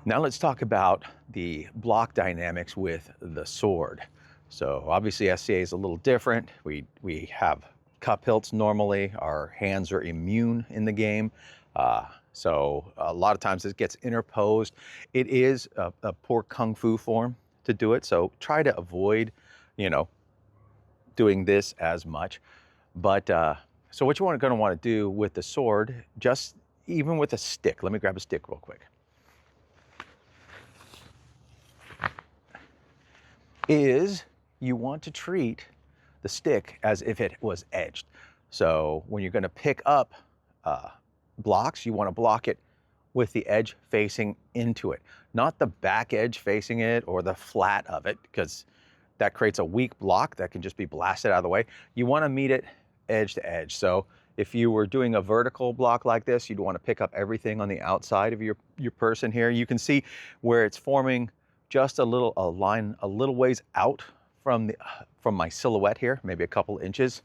Now let's talk about the block dynamics with the sword. So obviously SCA is a little different. We have cup hilts normally. Our hands are immune in the game. So a lot of times it gets interposed. It is a poor kung fu form to do it. So try to avoid, you know, doing this as much. But so what you're going to want to do with the sword, just even with a stick. Let me grab a stick real quick. Is you want to treat the stick as if it was edged. So when you're going to pick up blocks, you want to block it with the edge facing into it, not the back edge facing it or the flat of it, because that creates a weak block that can just be blasted out of the way. You want to meet it edge to edge. So if you were doing a vertical block like this, you'd want to pick up everything on the outside of your person here. You can see where it's forming just a line a little ways out from my silhouette here, maybe a couple inches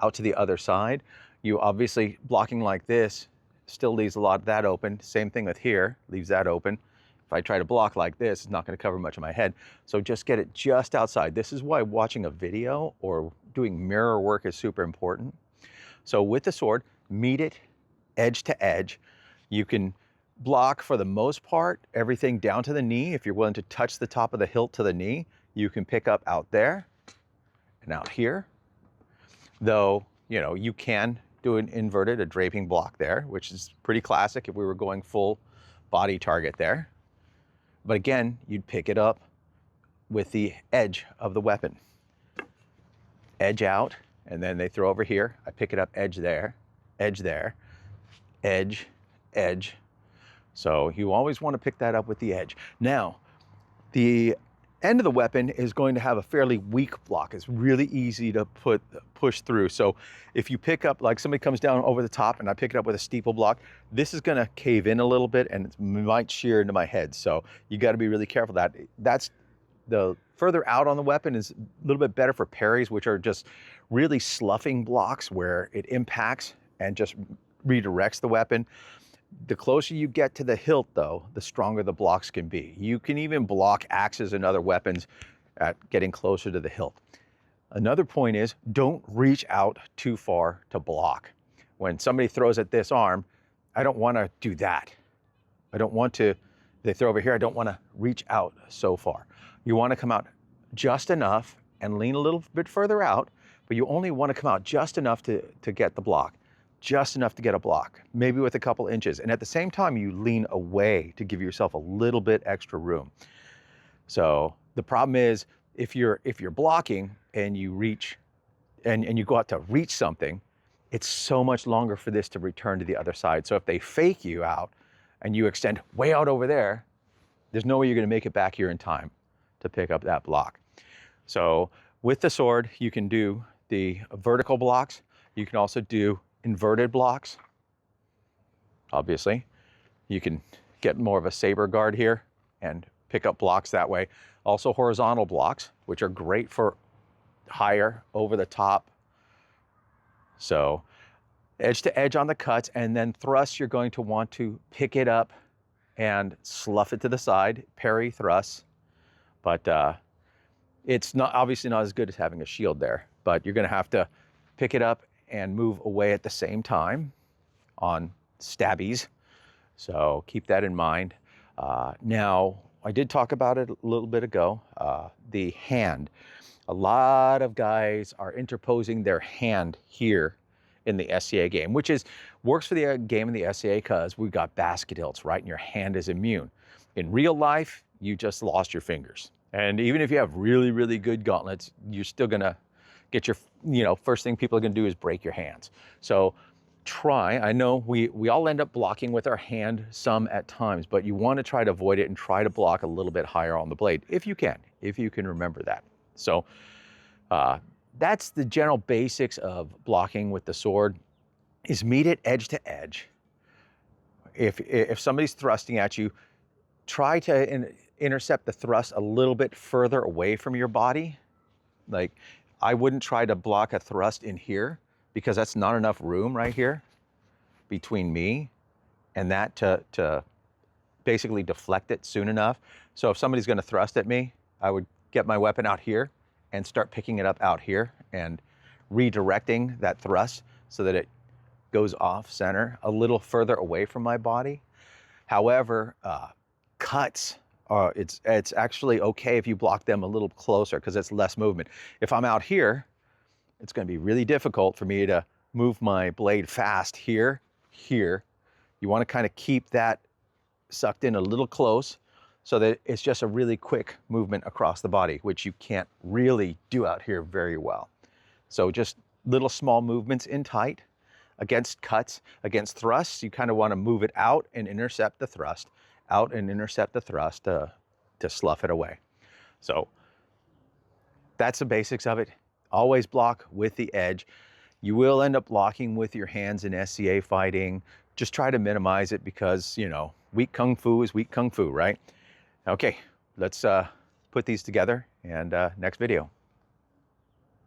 out to the other side. You obviously blocking like this still leaves a lot of that open. Same thing with here, leaves that open. If I try to block like this, it's not going to cover much of my head. So just get it just outside. This is why watching a video or doing mirror work is super important. So with the sword, meet it edge to edge. You can block, for the most part, everything down to the knee. If you're willing to touch the top of the hilt to the knee, you can pick up out there and out here. Though, you know, you can do an inverted, a draping block there, which is pretty classic if we were going full body target there. But again, you'd pick it up with the edge of the weapon. Edge out, and then they throw over here. I pick it up, edge there, edge, edge. So you always want to pick that up with the edge. Now, the end of the weapon is going to have a fairly weak block. It's really easy to push through. So if you pick up, like somebody comes down over the top and I pick it up with a steeple block, this is going to cave in a little bit and it might shear into my head. So you got to be really careful. That's the further out on the weapon is a little bit better for parries, which are just really sloughing blocks where it impacts and just redirects the weapon. The closer you get to the hilt, though, the stronger the blocks can be. You can even block axes and other weapons at getting closer to the hilt. Another point is, don't reach out too far to block. When somebody throws at this arm, I don't want to do that. I don't want to, they throw over here, I don't want to reach out so far. You want to come out just enough and lean a little bit further out, but you only want to come out just enough to get the block. Just enough to get a block, maybe with a couple inches. And at the same time, you lean away to give yourself a little bit extra room. So the problem is if you're blocking and you reach and you go out to reach something, it's so much longer for this to return to the other side. So if they fake you out and you extend way out over there, there's no way you're going to make it back here in time to pick up that block. So with the sword, you can do the vertical blocks. You can also do inverted blocks. Obviously, you can get more of a saber guard here and pick up blocks that way. Also horizontal blocks, which are great for higher, over the top. So edge to edge on the cuts, and then thrust, you're going to want to pick it up and slough it to the side, parry thrust. But it's not obviously not as good as having a shield there, but you're going to have to pick it up and move away at the same time on stabbies. So keep that in mind. Now, I did talk about it a little bit ago, the hand. A lot of guys are interposing their hand here in the SCA game, which works for the game in the SCA because we've got basket hilts, right? And your hand is immune. In real life, you just lost your fingers. And even if you have really, really good gauntlets, you're still gonna get your, first thing people are going to do is break your hands. So I know we all end up blocking with our hand some at times, but you want to try to avoid it and try to block a little bit higher on the blade if you can remember that. So that's the general basics of blocking with the sword, is meet it edge to edge. If somebody's thrusting at you, try to intercept the thrust a little bit further away from your body. Like, I wouldn't try to block a thrust in here because that's not enough room right here between me and that to basically deflect it soon enough. So if somebody's gonna thrust at me, I would get my weapon out here and start picking it up out here and redirecting that thrust so that it goes off center a little further away from my body. However, cuts are, it's actually okay if you block them a little closer because it's less movement. If I'm out here, it's going to be really difficult for me to move my blade fast here. You want to kind of keep that sucked in a little close so that it's just a really quick movement across the body, which you can't really do out here very well. So just little small movements in tight. Against cuts, against thrusts, you kind of want to move it out and intercept the thrust, out and intercept the thrust to slough it away. So that's the basics of it. Always block with the edge. You will end up blocking with your hands in SCA fighting. Just try to minimize it because, you know, weak kung fu is weak kung fu, right? Okay, let's put these together and next video.